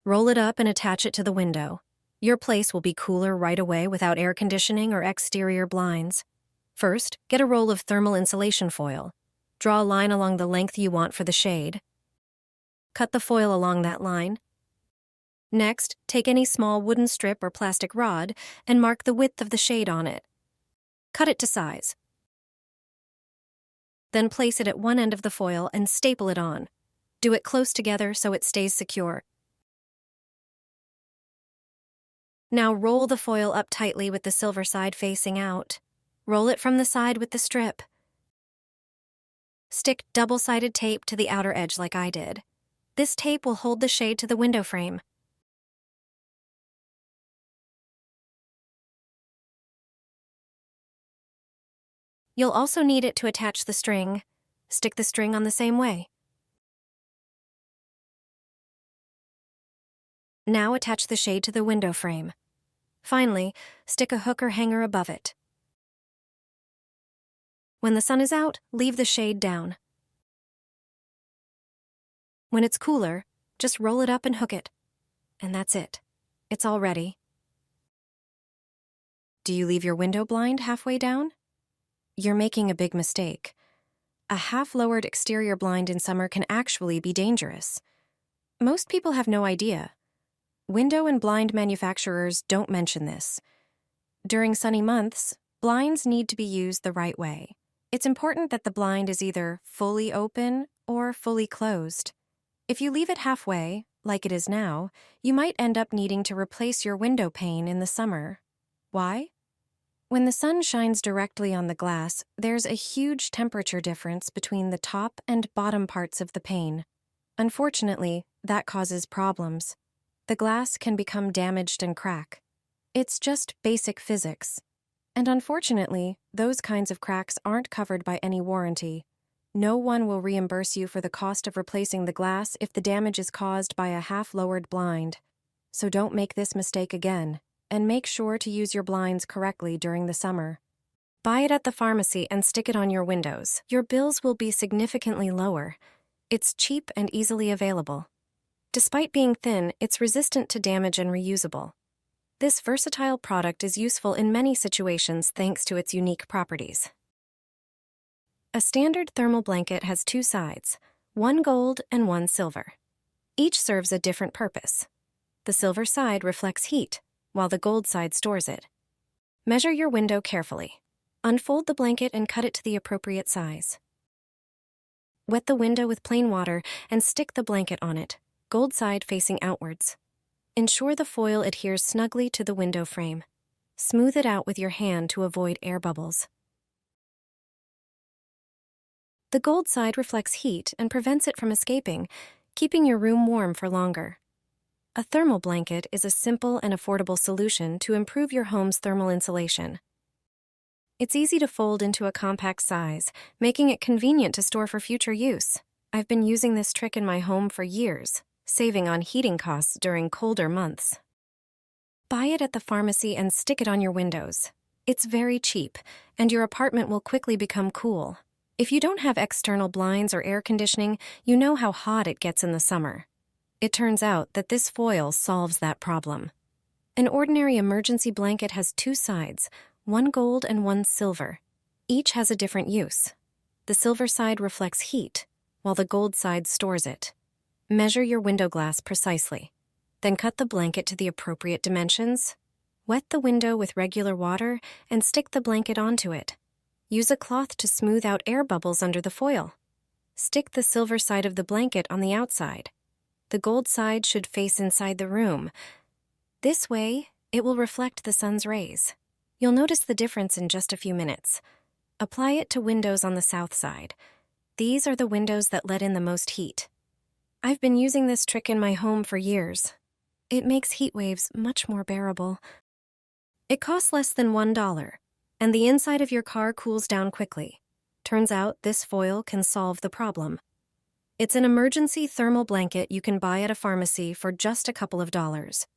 Roll it up and attach it to the window. Your place will be cooler right away without air conditioning or exterior blinds. First, get a roll of thermal insulation foil. Draw a line along the length you want for the shade. Cut the foil along that line. Next, take any small wooden strip or plastic rod and mark the width of the shade on it. Cut it to size. Then place it at one end of the foil and staple it on. Do it close together so it stays secure. Now roll the foil up tightly with the silver side facing out. Roll it from the side with the strip. Stick double-sided tape to the outer edge like I did. This tape will hold the shade to the window frame. You'll also need it to attach the string. Stick the string on the same way. Now attach the shade to the window frame. Finally, stick a hook or hanger above it. When the sun is out, leave the shade down. When it's cooler, just roll it up and hook it. And that's it. It's all ready. Do you leave your window blind halfway down? You're making a big mistake. A half-lowered exterior blind in summer can actually be dangerous. Most people have no idea. Window and blind manufacturers don't mention this. During sunny months, blinds need to be used the right way. It's important that the blind is either fully open or fully closed. If you leave it halfway, like it is now, you might end up needing to replace your window pane in the summer. Why? When the sun shines directly on the glass, there's a huge temperature difference between the top and bottom parts of the pane. Unfortunately, that causes problems. The glass can become damaged and crack. It's just basic physics. And unfortunately, those kinds of cracks aren't covered by any warranty. No one will reimburse you for the cost of replacing the glass if the damage is caused by a half-lowered blind. So don't make this mistake again, and make sure to use your blinds correctly during the summer. Buy it at the pharmacy and stick it on your windows. Your bills will be significantly lower. It's cheap and easily available. Despite being thin, it's resistant to damage and reusable. This versatile product is useful in many situations thanks to its unique properties. A standard thermal blanket has two sides, one gold and one silver. Each serves a different purpose. The silver side reflects heat, while the gold side stores it. Measure your window carefully. Unfold the blanket and cut it to the appropriate size. Wet the window with plain water and stick the blanket on it, gold side facing outwards. Ensure the foil adheres snugly to the window frame. Smooth it out with your hand to avoid air bubbles. The gold side reflects heat and prevents it from escaping, keeping your room warm for longer. A thermal blanket is a simple and affordable solution to improve your home's thermal insulation. It's easy to fold into a compact size, making it convenient to store for future use. I've been using this trick in my home for years, saving on heating costs during colder months. Buy it at the pharmacy and stick it on your windows. It's very cheap, and your apartment will quickly become cool. If you don't have external blinds or air conditioning, you know how hot it gets in the summer. It turns out that this foil solves that problem. An ordinary emergency blanket has two sides, one gold and one silver. Each has a different use. The silver side reflects heat, while the gold side stores it. Measure your window glass precisely. Then cut the blanket to the appropriate dimensions. Wet the window with regular water and stick the blanket onto it. Use a cloth to smooth out air bubbles under the foil. Stick the silver side of the blanket on the outside. The gold side should face inside the room. This way, it will reflect the sun's rays. You'll notice the difference in just a few minutes. Apply it to windows on the south side. These are the windows that let in the most heat. I've been using this trick in my home for years. It makes heat waves much more bearable. It costs less than $1, and the inside of your car cools down quickly. Turns out this foil can solve the problem. It's an emergency thermal blanket you can buy at a pharmacy for just a couple of dollars.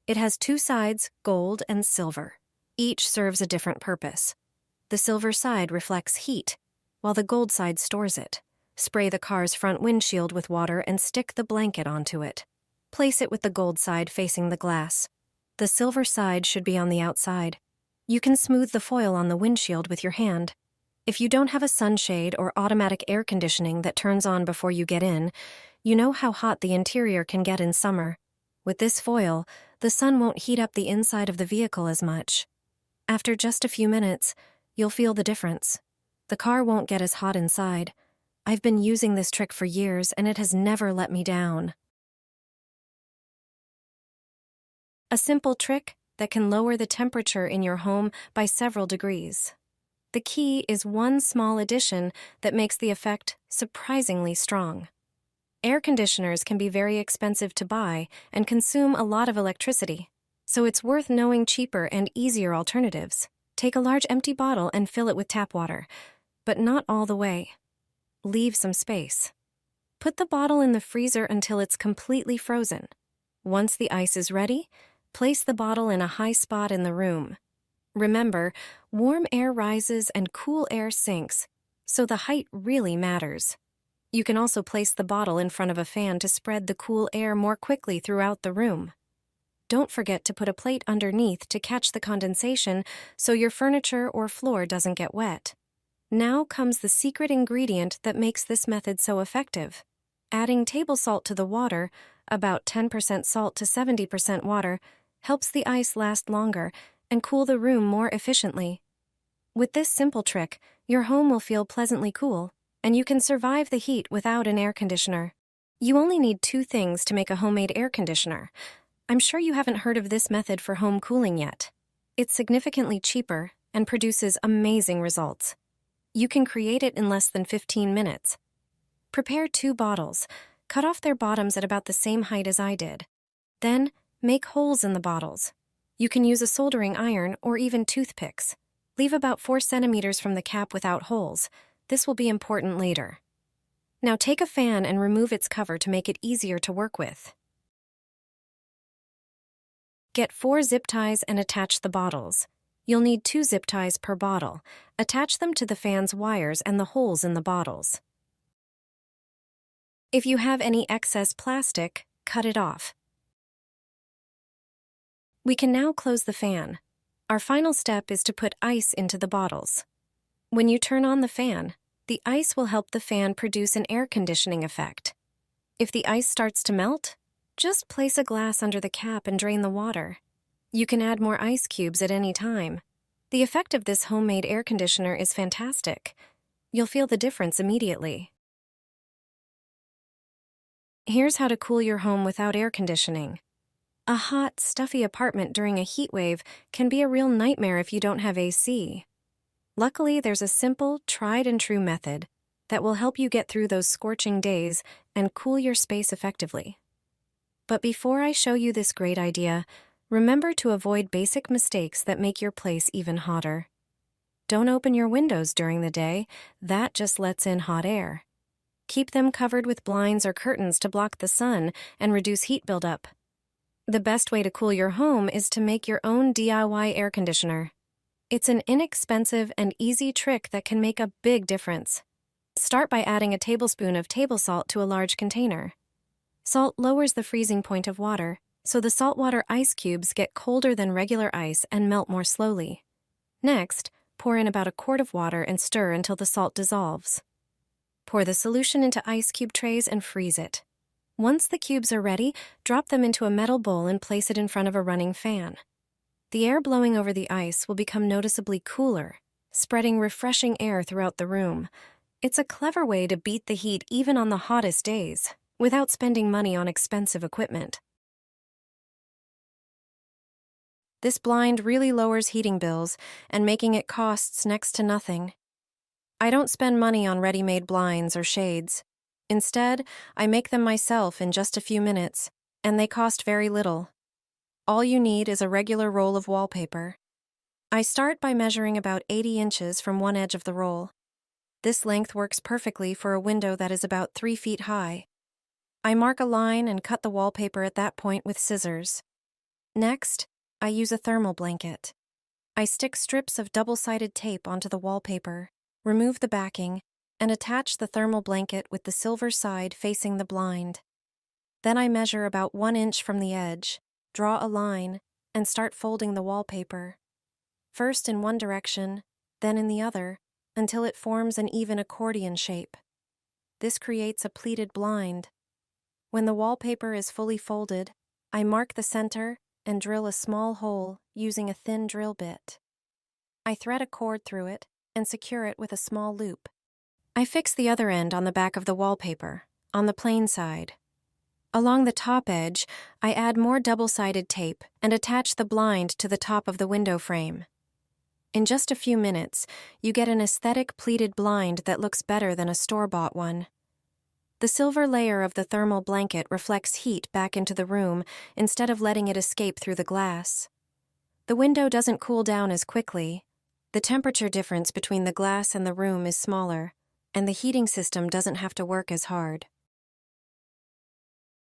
It has two sides, gold and silver. Each serves a different purpose. The silver side reflects heat, while the gold side stores it. Spray the car's front windshield with water and stick the blanket onto it. Place it with the gold side facing the glass. The silver side should be on the outside. You can smooth the foil on the windshield with your hand. If you don't have a sunshade or automatic air conditioning that turns on before you get in, you know how hot the interior can get in summer. With this foil, the sun won't heat up the inside of the vehicle as much. After just a few minutes, you'll feel the difference. The car won't get as hot inside. I've been using this trick for years and it has never let me down. A simple trick that can lower the temperature in your home by several degrees. The key is one small addition that makes the effect surprisingly strong. Air conditioners can be very expensive to buy and consume a lot of electricity, so it's worth knowing cheaper and easier alternatives. Take a large empty bottle and fill it with tap water, but not all the way. Leave some space. Put the bottle in the freezer until it's completely frozen. Once the ice is ready, place the bottle in a high spot in the room. Remember, warm air rises and cool air sinks, so the height really matters. You can also place the bottle in front of a fan to spread the cool air more quickly throughout the room. Don't forget to put a plate underneath to catch the condensation so your furniture or floor doesn't get wet. Now comes the secret ingredient that makes this method so effective. Adding table salt to the water, about 10% salt to 70% water, helps the ice last longer and cool the room more efficiently. With this simple trick, your home will feel pleasantly cool, and you can survive the heat without an air conditioner. You only need 2 things to make a homemade air conditioner. I'm sure you haven't heard of this method for home cooling yet. It's significantly cheaper and produces amazing results. You can create it in less than 15 minutes. Prepare 2 bottles. Cut off their bottoms at about the same height as I did. Then, make holes in the bottles. You can use a soldering iron or even toothpicks. Leave about 4 centimeters from the cap without holes. This will be important later. Now take a fan and remove its cover to make it easier to work with. Get 4 zip ties and attach the bottles. You'll need 2 zip ties per bottle. Attach them to the fan's wires and the holes in the bottles. If you have any excess plastic, cut it off. We can now close the fan. Our final step is to put ice into the bottles. When you turn on the fan, the ice will help the fan produce an air conditioning effect. If the ice starts to melt, just place a glass under the cap and drain the water. You can add more ice cubes at any time. The effect of this homemade air conditioner is fantastic. You'll feel the difference immediately. Here's how to cool your home without air conditioning. A hot, stuffy apartment during a heat wave can be a real nightmare if you don't have AC. Luckily, there's a simple, tried-and-true method that will help you get through those scorching days and cool your space effectively. But before I show you this great idea, remember to avoid basic mistakes that make your place even hotter. Don't open your windows during the day. That just lets in hot air. Keep them covered with blinds or curtains to block the sun and reduce heat buildup. The best way to cool your home is to make your own DIY air conditioner. It's an inexpensive and easy trick that can make a big difference. Start by adding a tablespoon of table salt to a large container. Salt lowers the freezing point of water, so the saltwater ice cubes get colder than regular ice and melt more slowly. Next, pour in about a quart of water and stir until the salt dissolves. Pour the solution into ice cube trays and freeze it. Once the cubes are ready, drop them into a metal bowl and place it in front of a running fan. The air blowing over the ice will become noticeably cooler, spreading refreshing air throughout the room. It's a clever way to beat the heat even on the hottest days, without spending money on expensive equipment. This blind really lowers heating bills and making it costs next to nothing. I don't spend money on ready-made blinds or shades. Instead, I make them myself in just a few minutes, and they cost very little. All you need is a regular roll of wallpaper. I start by measuring about 80 inches from one edge of the roll. This length works perfectly for a window that is about 3 feet high. I mark a line and cut the wallpaper at that point with scissors. Next, I use a thermal blanket. I stick strips of double-sided tape onto the wallpaper, remove the backing, and attach the thermal blanket with the silver side facing the blind. Then I measure about 1 inch from the edge, draw a line, and start folding the wallpaper. First in one direction, then in the other, until it forms an even accordion shape. This creates a pleated blind. When the wallpaper is fully folded, I mark the center and drill a small hole using a thin drill bit. I thread a cord through it and secure it with a small loop. I fix the other end on the back of the wallpaper, on the plain side. Along the top edge, I add more double-sided tape and attach the blind to the top of the window frame. In just a few minutes, you get an aesthetic pleated blind that looks better than a store-bought one. The silver layer of the thermal blanket reflects heat back into the room instead of letting it escape through the glass. The window doesn't cool down as quickly. The temperature difference between the glass and the room is smaller, and the heating system doesn't have to work as hard.